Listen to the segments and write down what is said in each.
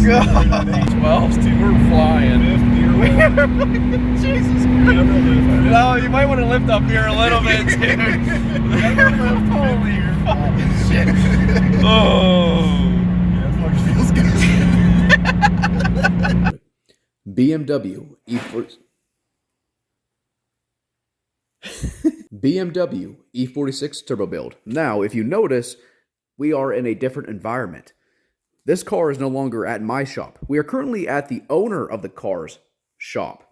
God. 12s too. We're flying. 50 or whatever. Jesus Christ. No, you might want to lift up here a little bit, dude. Holy fucking shit. Oh. Yeah, it fucking feels good. BMW BMW E46 turbo build. Now, if you notice, we are in a different environment. This car is no longer at my shop. We are currently at the owner of the car's shop.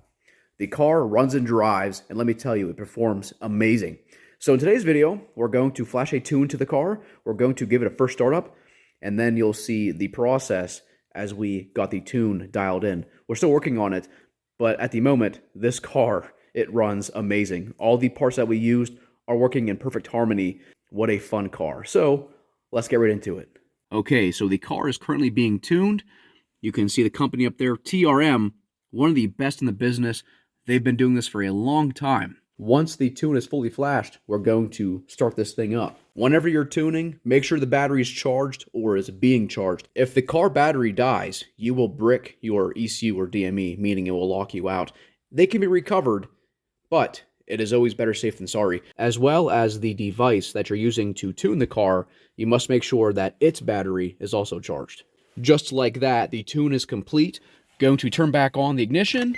The car runs and drives, and let me tell you, it performs amazing. So in today's video, we're going to flash a tune to the car. We're going to give it a first startup, and then you'll see the process as we got the tune dialed in. We're still working on it, but at the moment, this car, it runs amazing. All the parts that we used are working in perfect harmony. What a fun car. So let's get right into it. Okay, so the car is currently being tuned. You can see the company up there, TRM, one of the best in the business. They've been doing this for a long time. Once the tune is fully flashed, we're going to start this thing up. Whenever you're tuning, make sure the battery is charged or is being charged. If the car battery dies, you will brick your ECU or DME, meaning it will lock you out. They can be recovered, but it is always better safe than sorry. As well as the device that you're using to tune the car, you must make sure that its battery is also charged. Just like that, the tune is complete. Going to turn back on the ignition.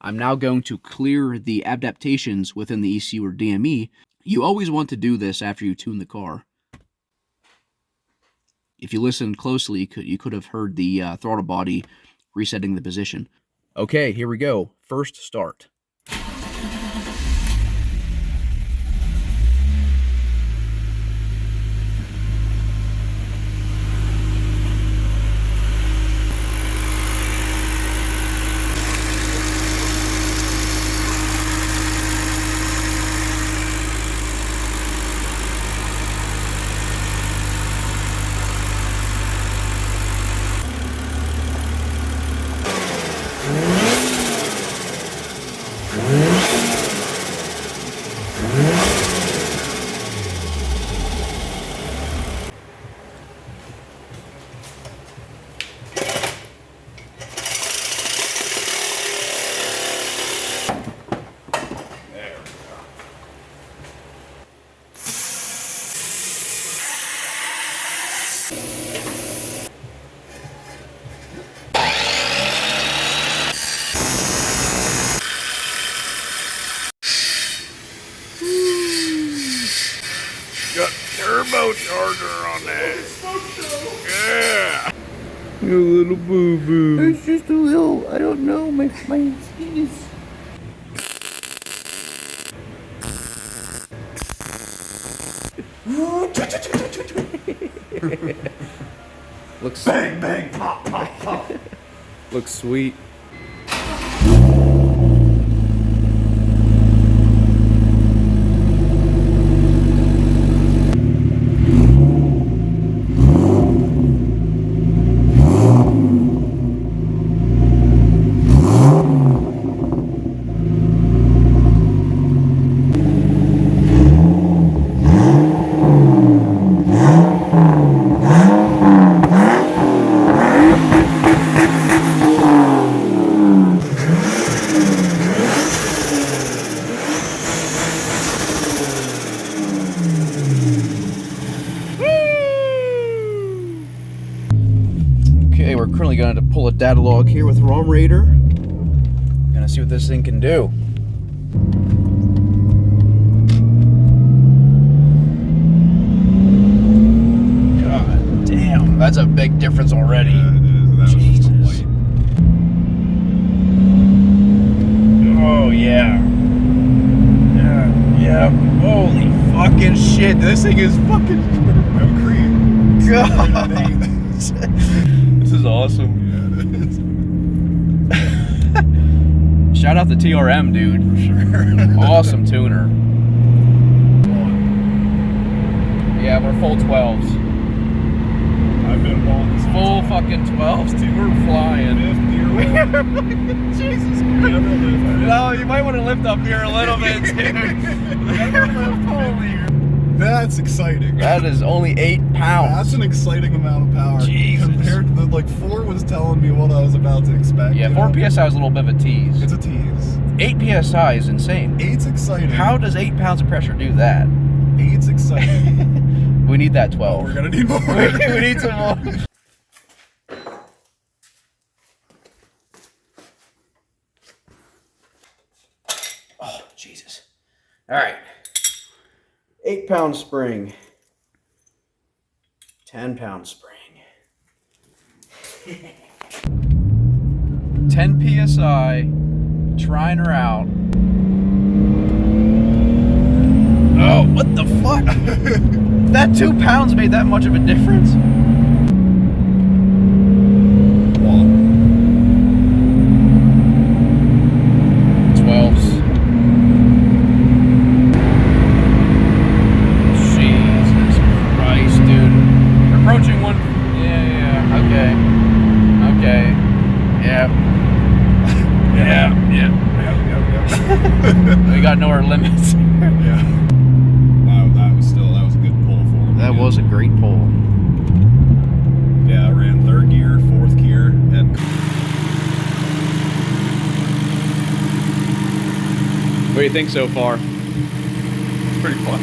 I'm now going to clear the adaptations within the ECU or DME. You always want to do this after you tune the car. If you listened closely, you could have heard the throttle body resetting the position. Okay, here we go. First start. Got turbocharger on that. Yeah. You little boo-boo. It's just a little, I don't know, my skin is... Looks Bang, bang, pop, pop, pop. looks sweet. Okay, we're currently going to pull a data log here with ROM Raider. Gonna see what this thing can do. God damn, that's a big difference already. Yeah, it is. That Jesus. was just Oh yeah. Yeah. Holy fucking shit, this thing is fucking... no cream. God. This is awesome. Yeah, it is. Shout out to TRM, dude. For sure. Awesome tuner. Yeah, we're full 12s. I've been balling this Full fucking 12s, dude. We're flying. 50 or whatever. Jesus Never lift. No, you might want to lift up here a little bit, dude. Holy. That's exciting. That is only 8 pounds. That's an exciting amount of power. Jesus. Compared to the, like, 4 was telling me what what to expect. Yeah, 4 PSI is a little bit of a tease. It's a tease. 8 PSI is insane. 8's exciting. How does 8 pounds of pressure do that? 8's exciting. We need that Oh, 12. we're gonna need more. We need some more. Oh, Jesus. All right. 8-pound spring. 10-pound spring. 10 PSI. Trying her out. Oh, what the fuck? That 2 pounds made that much of a difference? Wow. 12s. Jesus Christ, dude. We're approaching one. Yeah, okay. Okay. Yeah. Yeah. Yep. We gotta know our limits. Yeah. That was a good pull for him. That was a great pull. Yeah, I ran 3rd gear, 4th gear, and What do you think so far? it's pretty fun.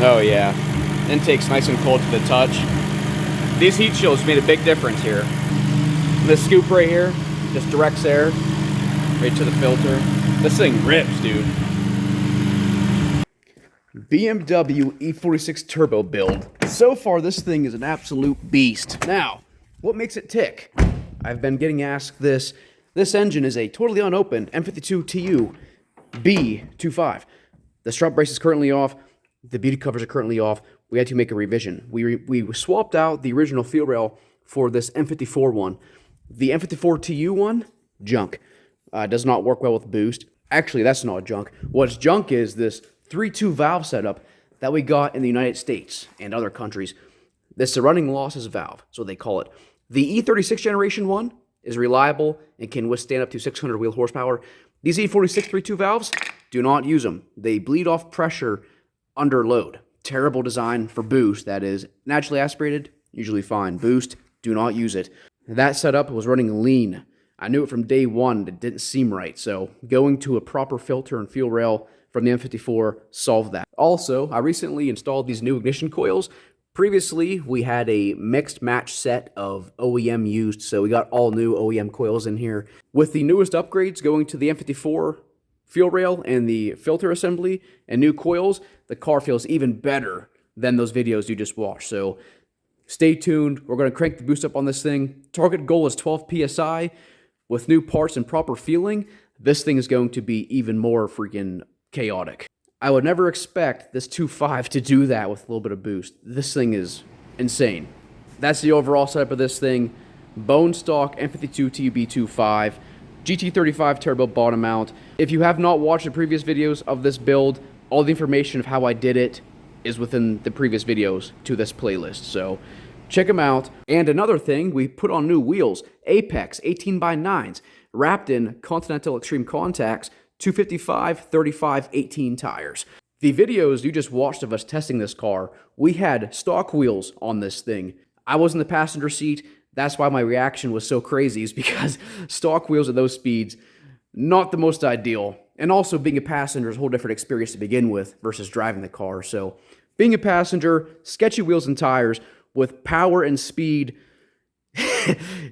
Oh yeah. Intake's nice and cold to the touch. These heat shields made a big difference here. This scoop right here just directs air right to the filter. This thing rips, dude. BMW E46 turbo build. So far, this thing is an absolute beast. Now, what makes it tick? I've been getting asked this. This engine is a totally unopened M52 TU B25. The strut brace is currently off. The beauty covers are currently off. We had to make a revision. We swapped out the original fuel rail for this M54 one. The M54 TU one, junk. Does not work well with boost. Actually, that's not junk. What's junk is this 3.2 valve setup that we got in the United States and other countries. This is a running losses valve, so they call it. The E36 generation one is reliable and can withstand up to 600 wheel horsepower. These E46 3.2 valves, do not use them. They bleed off pressure under load. Terrible design for boost, that is. Naturally aspirated, usually fine. Boost, do not use it. That setup was running lean. I knew it from day one. It didn't seem right, so going to a proper filter and fuel rail from the M54 solved that. Also, I recently installed these new ignition coils. Previously, we had a mixed match set of OEM used, so we got all new OEM coils in here. With the newest upgrades going to the M54 fuel rail and the filter assembly and new coils, the car feels even better than those videos you just watched. So stay tuned. We're going to crank the boost up on this thing. Target goal is 12 PSI. With new parts and proper fueling, this thing is going to be even more freaking chaotic. I would never expect this 2.5 to do that with a little bit of boost. This thing is insane. That's the overall setup of this thing. Bone stock M52 TUB25, GT35 turbo bottom mount. If you have not watched the previous videos of this build, all the information of how I did it is within the previous videos to this playlist. So check them out. And another thing, we put on new wheels, Apex 18x9s, wrapped in Continental Extreme Contacts, 255, 35, 18 tires. The videos you just watched of us testing this car, we had stock wheels on this thing. I was in the passenger seat. That's why my reaction was so crazy, is because stock wheels at those speeds, not the most ideal. And also being a passenger is a whole different experience to begin with versus driving the car. So being a passenger, sketchy wheels and tires with power and speed,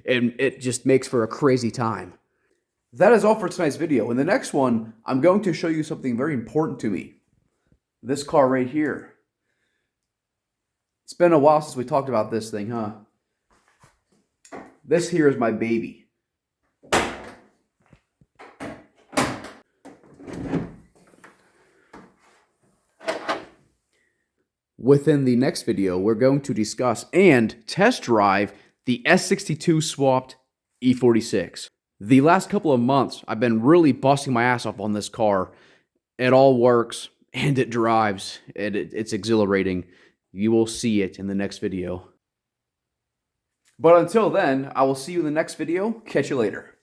and it just makes for a crazy time. That is all for tonight's video. In the next one, I'm going to show you something very important to me. This car right here. It's been a while since we talked about this thing, huh? This here is my baby. Within the next video, we're going to discuss and test drive the S62 swapped E46. The last couple of months, I've been really busting my ass off on this car. It all works, and it drives, and it's exhilarating. You will see it in the next video. But until then, I will see you in the next video. Catch you later.